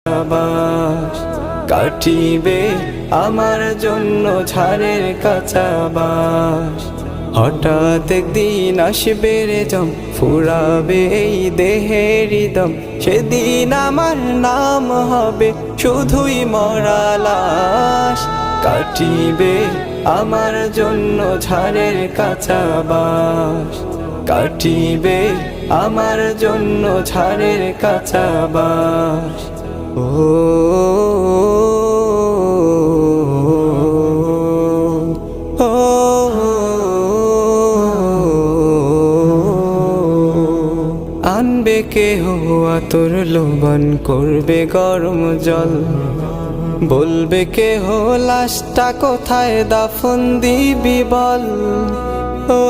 বাস কাটিবে আমার জন্য ঝাড়ের কাঁচা বাস। হঠাৎ একদিন আসবে রে জম, ফুরাবে এই দেহের দম, সেদিন আমার নাম হবে শুধুই মরা লাশ। কাটিবে আমার জন্য ঝাড়ের কাঁচা বাস, কাটিবে আমার জন্য ঝাড়ের কাঁচা বাস। ও আনবে কেহ আতর লোবন, করবে গরম জল, বলবে কেহ লাশটা কোথায় দাফন দিবি বল। ও